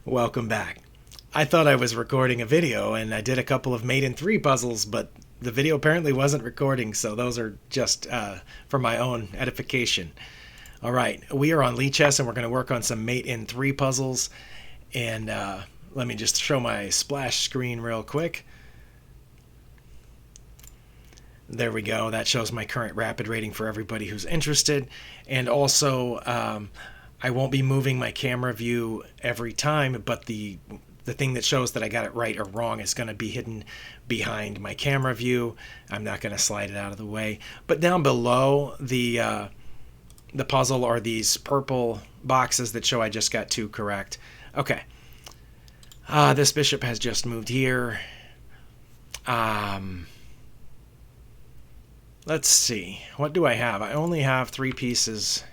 Welcome back. I thought I was recording a video and I did a couple of mate in 3 puzzles, but the video apparently wasn't recording, so those are just for my own edification. All right, we are on Lichess and we're going to work on some mate in 3 puzzles. And let me just show my splash screen real quick. There we go. That shows my current rapid rating for everybody who's interested. And also, I won't be moving my camera view every time, but the thing that shows that I got it right or wrong is going to be hidden behind my camera view. I'm not going to slide it out of the way. But down below the puzzle are these purple boxes that show I just got 2 correct. Okay. This bishop has just moved here. Let's see. What do I have? I only have 3 pieces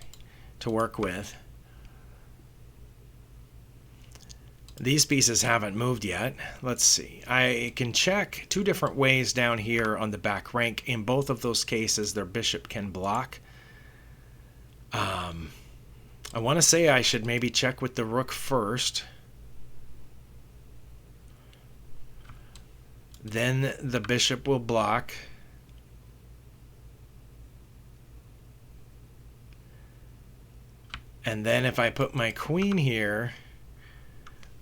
to work with. These pieces haven't moved yet. Let's see. I can check 2 different ways down here on the back rank. In both of those cases, their bishop can block. I want to say I should maybe check with the rook first. Then the bishop will block. And then if I put my queen here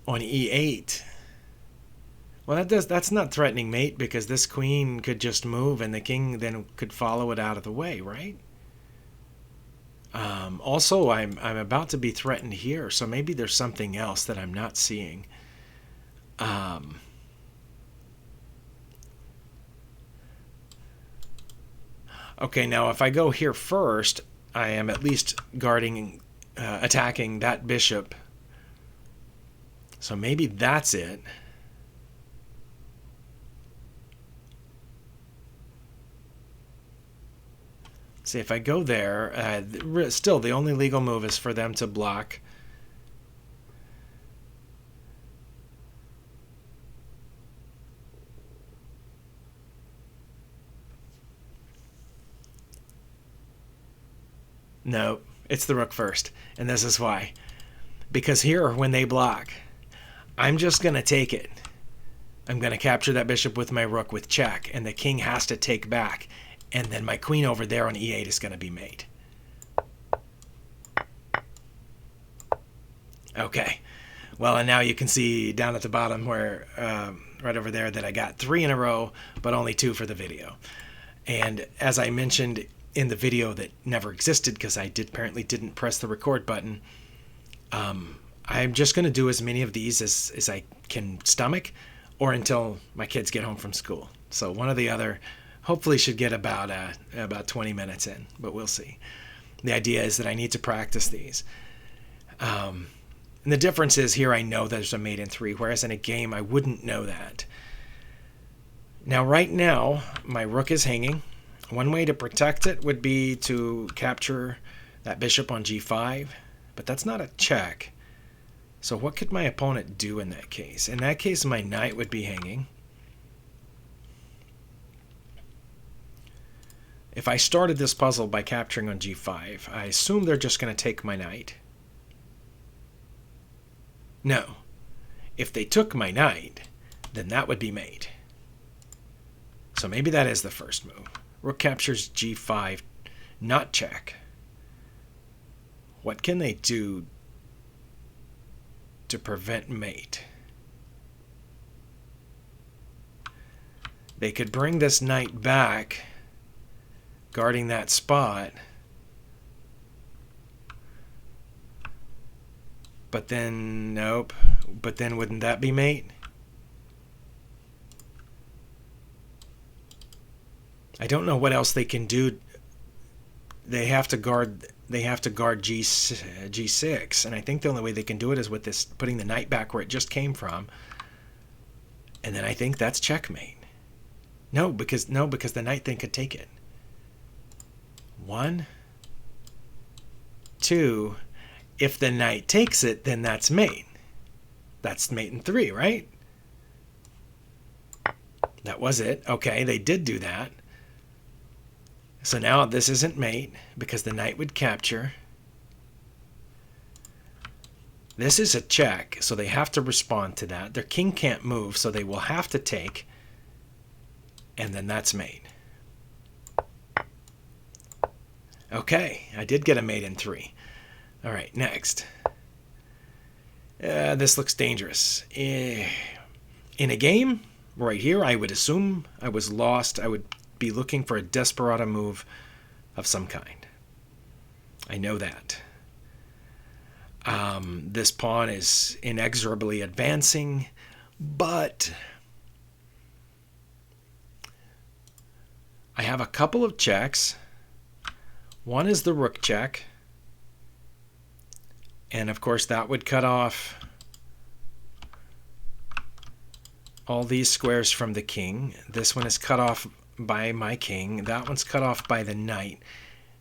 on e8, well, that's not threatening mate because this queen could just move and the king then could follow it out of the way, right? Also, I'm about to be threatened here, so maybe there's something else that I'm not seeing. Okay, now if I go here first, I am at least guarding, attacking that bishop. So maybe that's it. See, if I go there, still the only legal move is for them to block. No, it's the rook first, and this is why. Because here, when they block, I'm just going to take it. I'm going to capture that bishop with my rook with check, and the king has to take back. And then my queen over there on e8 is going to be mate. Okay. Well, and now you can see down at the bottom where, right over there, that I got 3 in a row, but only 2 for the video. And as I mentioned in the video that never existed because I apparently didn't press the record button, I'm just going to do as many of these as I can stomach or until my kids get home from school. So one or the other hopefully should get about 20 minutes in, but we'll see. The idea is that I need to practice these. And the difference is here I know there's a mate in 3, whereas in a game I wouldn't know that. Now right now my rook is hanging. One way to protect it would be to capture that bishop on g5, but that's not a check. So what could my opponent do in that case? In that case, my knight would be hanging. If I started this puzzle by capturing on g5, I assume they're just going to take my knight. No. If they took my knight, then that would be mate. So maybe that is the first move. Rook captures g5, not check. What can they do to prevent mate? They could bring this knight back, guarding that spot. But then, nope. But then wouldn't that be mate? I don't know what else they can do. They have to guard G6, and I think the only way they can do it is with this, putting the knight back where it just came from. And then I think that's checkmate. No, because the knight then could take it. 1, 2. If the knight takes it, then that's mate. That's mate in 3, right? That was it. Okay, they did do that. So now this isn't mate because the knight would capture. This is a check, so they have to respond to that. Their king can't move, so they will have to take. And then that's mate. Okay, I did get a mate in 3. All right, next. This looks dangerous. In a game, right here, I would assume I was lost. I would be looking for a desperado move of some kind. I know that. This pawn is inexorably advancing, but I have a couple of checks. One is the rook check, and of course that would cut off all these squares from the king. This one is cut off by my king. That one's cut off by the knight,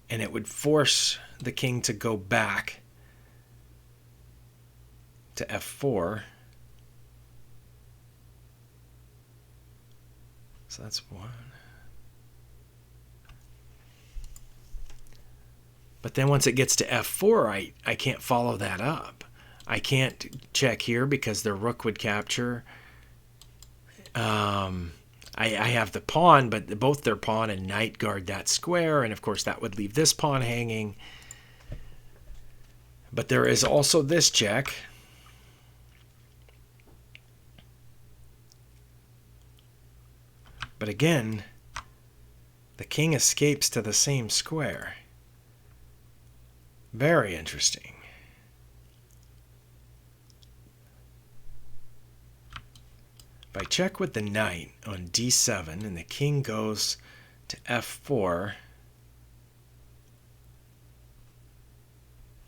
and it would force the king to go back to f4. So that's 1. But then once it gets to f4, I can't follow that up. I can't check here because their rook would capture. I have the pawn, but both their pawn and knight guard that square, and of course that would leave this pawn hanging. But there is also this check. But again, the king escapes to the same square. Very interesting. If I check with the knight on d7 and the king goes to f4,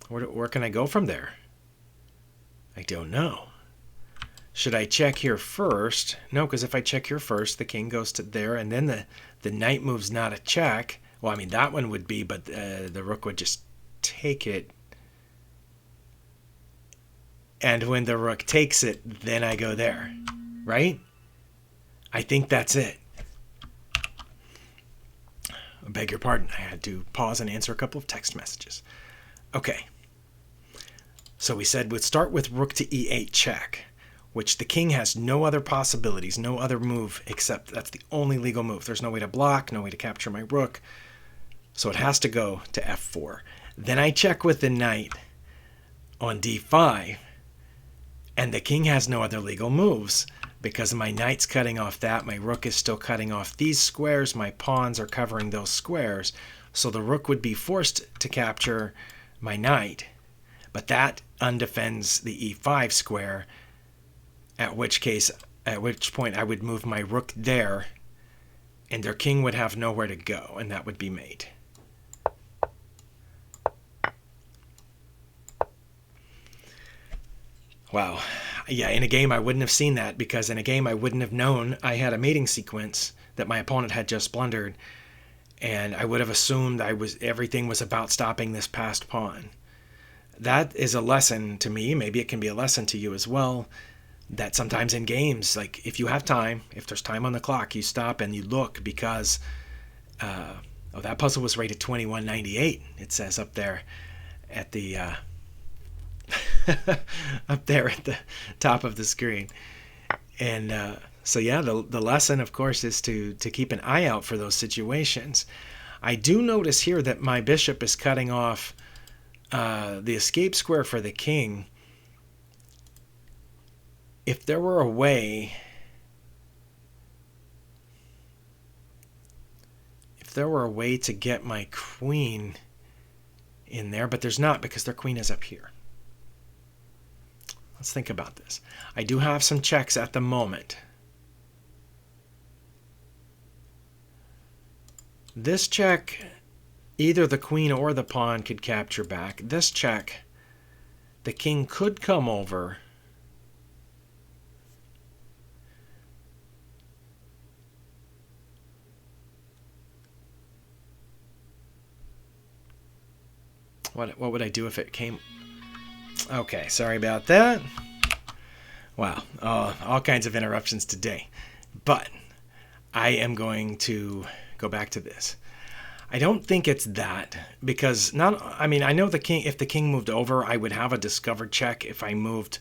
where can I go from there? I don't know. Should I check here first? No, because if I check here first, the king goes to there, and then the knight move's not a check. Well, I mean, that one would be, but the rook would just take it. And when the rook takes it, then I go there, right? I think that's it. I beg your pardon. I had to pause and answer a couple of text messages. Okay. So we said we'd start with rook to e8 check, which the king has no other possibilities, no other move except that's the only legal move. There's no way to block, no way to capture my rook. So it has to go to f4. Then I check with the knight on d5, and the king has no other legal moves because my knight's cutting off that, my rook is still cutting off these squares, my pawns are covering those squares, so the rook would be forced to capture my knight, but that undefends the e5 square, at which point I would move my rook there, and their king would have nowhere to go, and that would be mate. Wow. Yeah, in a game I wouldn't have seen that, because in a game I wouldn't have known I had a mating sequence that my opponent had just blundered, and I would have assumed everything was about stopping this passed pawn. That is a lesson to me. Maybe it can be a lesson to you as well, that sometimes in games, like if you have time, if there's time on the clock, you stop and you look, because that puzzle was rated 2198. It says up there at the up there at the top of the screen. And so yeah, the lesson, of course, is to keep an eye out for those situations. I do notice here that my bishop is cutting off the escape square for the king. If there were a way, to get my queen in there, but there's not, because their queen is up here. Let's think about this. I do have some checks at the moment. This check, either the queen or the pawn could capture back. This check, the king could come over. What would I do if it came? Okay, sorry about that. Wow, all kinds of interruptions today. But I am going to go back to this. I don't think it's that, because not. I mean, I know the king. If the king moved over, I would have a discovered check if I moved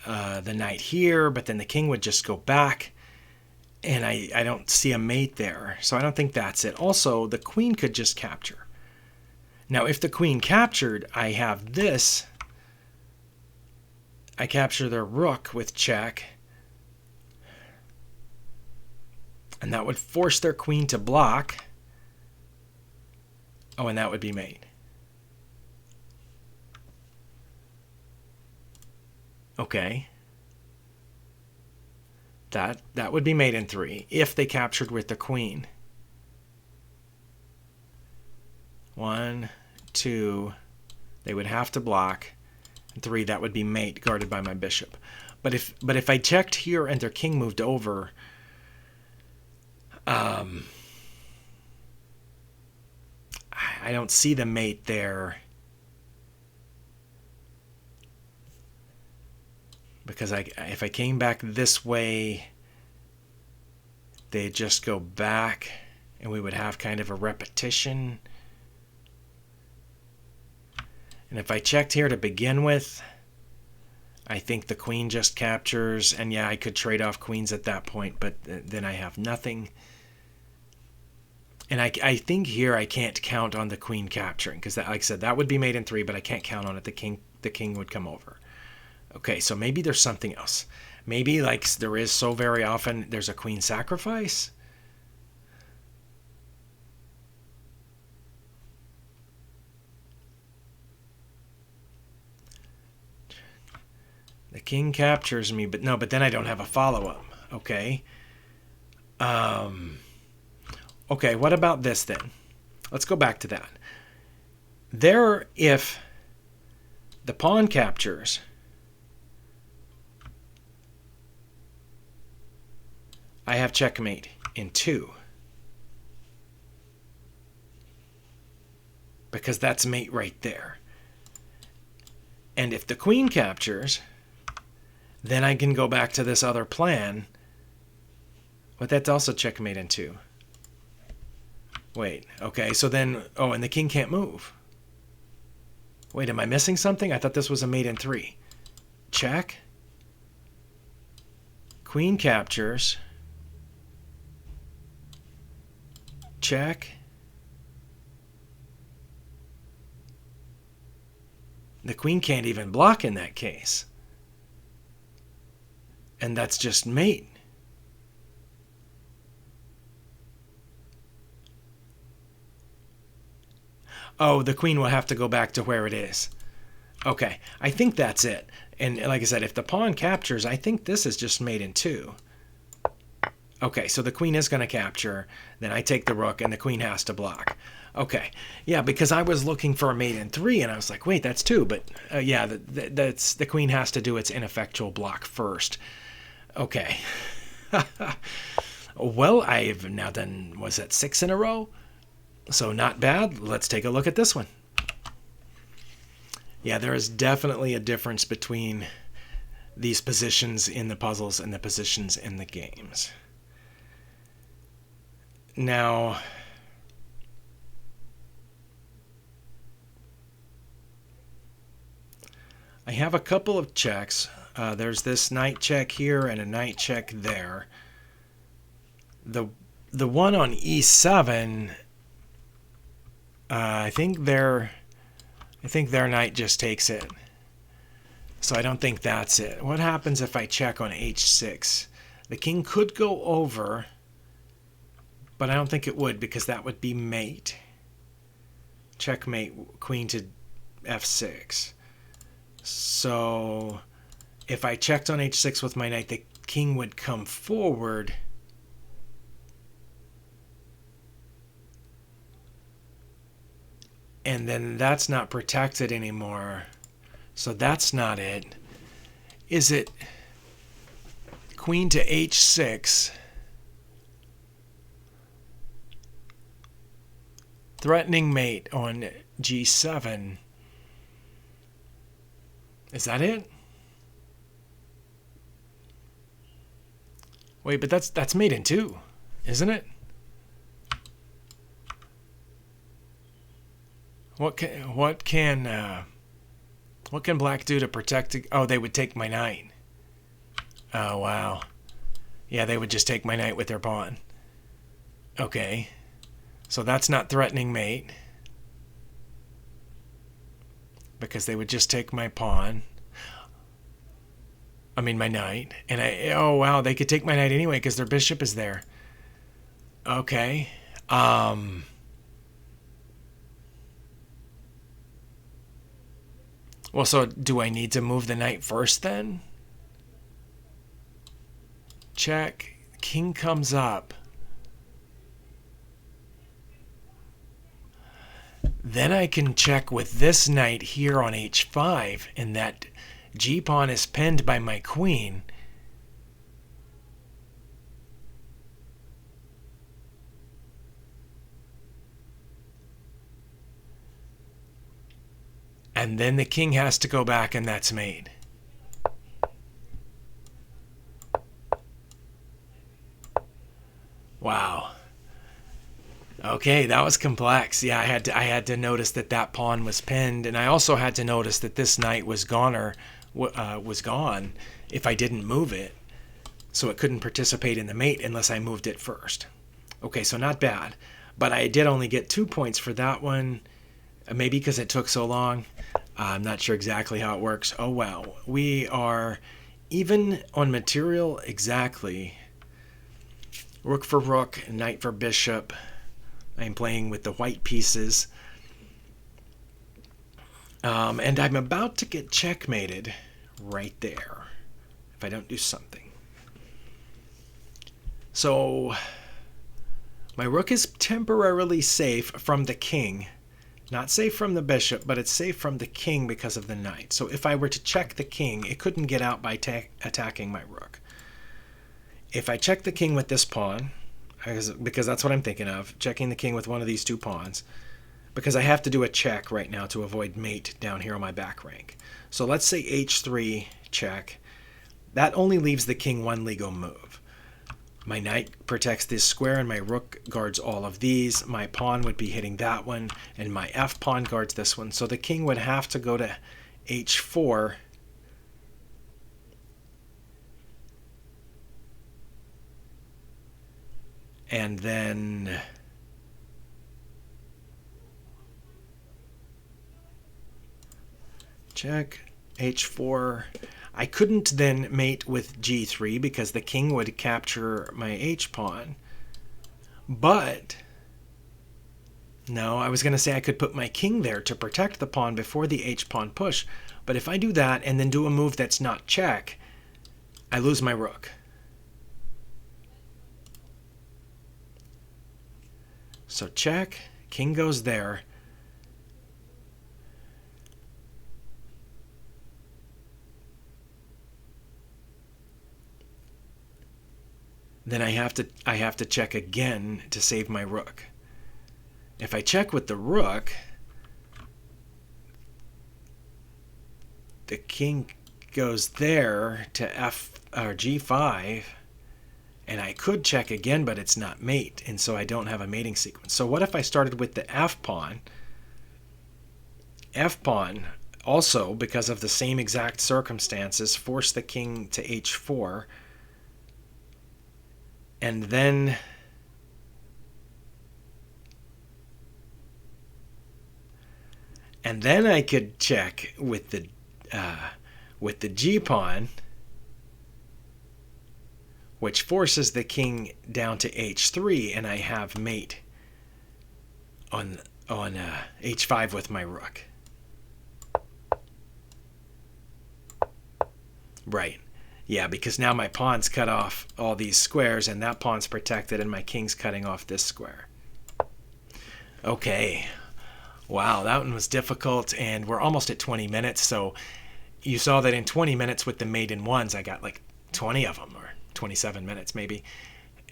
the knight here, but then the king would just go back, and I don't see a mate there, so I don't think that's it. Also, the queen could just capture. Now, if the queen captured, I have this. I capture their rook with check, and that would force their queen to block. Oh, and that would be mate. Okay. That would be mate in 3 if they captured with the queen. 1, 2, they would have to block. And 3, that would be mate guarded by my bishop. But if I checked here and their king moved over, I don't see the mate there, because if I came back this way, they'd just go back, and we would have kind of a repetition. And if I checked here to begin with, I think the queen just captures, and yeah, I could trade off queens at that point, but then I have nothing. And I think here I can't count on the queen capturing, because like I said, that would be mate in 3, but I can't count on it. The king would come over. Okay, so maybe there's something else. Maybe, like there is so very often, there's a queen sacrifice. The king captures me, but no, but then I don't have a follow-up. Okay. Okay, what about this then? Let's go back to that. There, if the pawn captures, I have checkmate in 2. Because that's mate right there. And if the queen captures, then I can go back to this other plan. But that's also checkmate in 2. Wait, okay, so then, oh, and the king can't move. Wait, am I missing something? I thought this was a mate in 3. Check. Queen captures. Check. The queen can't even block in that case. And that's just mate. Oh, the queen will have to go back to where it is. Okay, I think that's it. And like I said, if the pawn captures, I think this is just mate in 2. Okay, so the queen is going to capture. Then I take the rook, and the queen has to block. Okay, yeah, because I was looking for a mate in 3, and I was like, wait, that's 2. But yeah, that's the queen has to do its ineffectual block first. Okay. Well, I've now done, was that 6 in a row? So not bad. Let's take a look at this one. Yeah, there is definitely a difference between these positions in the puzzles and the positions in the games. Now, I have a couple of checks. There's this knight check here and a knight check there. The one on e7, I think their knight just takes it. So I don't think that's it. What happens if I check on h6? The king could go over, but I don't think it would, because that would be mate. Checkmate, queen to f6. So if I checked on h6 with my knight, the king would come forward. And then that's not protected anymore. So that's not it. Is it queen to h6? Threatening mate on g7. Is that it? Wait, but that's mate in 2, isn't it? what can black do to protect? Oh, they would take my knight. Oh, wow. Yeah, they would just take my knight with their pawn. Okay. So that's not threatening mate. Because they would just take my pawn. I mean, my knight. And oh, wow, they could take my knight anyway because their bishop is there. Okay. Well, so do I need to move the knight first then? Check. King comes up. Then I can check with this knight here on h5, and that g-pawn is pinned by my queen. And then the king has to go back, and that's mate. Wow. Okay, that was complex. Yeah, I had to notice that that pawn was pinned, and I also had to notice that this knight was gone if I didn't move it, so it couldn't participate in the mate unless I moved it first. Okay, so not bad, but I did only get 2 points for that one, maybe because it took so long. I'm not sure exactly how it works. Oh wow, we are even on material exactly. Rook for rook, knight for bishop. I'm playing with the white pieces. And I'm about to get checkmated right there if I don't do something. So my rook is temporarily safe from the king. Not safe from the bishop, but it's safe from the king because of the knight. So if I were to check the king, it couldn't get out by attacking my rook. If I check the king with this pawn, because that's what I'm thinking of, checking the king with one of these 2 pawns, because I have to do a check right now to avoid mate down here on my back rank. So let's say h3 check. That only leaves the king 1 legal move. My knight protects this square and my rook guards all of these. My pawn would be hitting that one and my f pawn guards this one. So the king would have to go to h4. And then check h4. I couldn't then mate with g3 because the king would capture my h-pawn. But no, I was going to say I could put my king there to protect the pawn before the h-pawn push. But if I do that and then do a move that's not check, I lose my rook. So check, king goes there. Then I have to check again to save my rook. If I check with the rook, the king goes there to f or g5, and I could check again, but it's not mate, and so I don't have a mating sequence. So what if I started with the f-pawn? F-pawn also, because of the same exact circumstances, force the king to h4, and then I could check with the g-pawn, which forces the king down to h3, and I have mate on h5 with my rook. Right. Yeah, because now my pawn's cut off all these squares, and that pawn's protected, and my king's cutting off this square. Okay. Wow, that one was difficult, and we're almost at 20 minutes, so you saw that in 20 minutes with the mate in ones, I got like 20 of them, or 27 minutes maybe.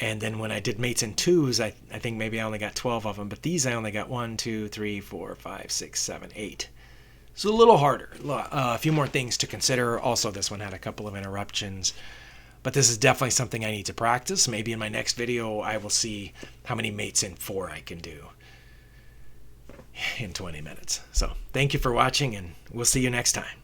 And then when I did mates in twos, I think maybe I only got 12 of them, but these I only got 1, 2, 3, 4, 5, 6, 7, 8. So a little harder. A few more things to consider. Also, this one had a couple of interruptions. But this is definitely something I need to practice. Maybe in my next video, I will see how many mates in 4 I can do. in 20 minutes. So thank you for watching, and we'll see you next time.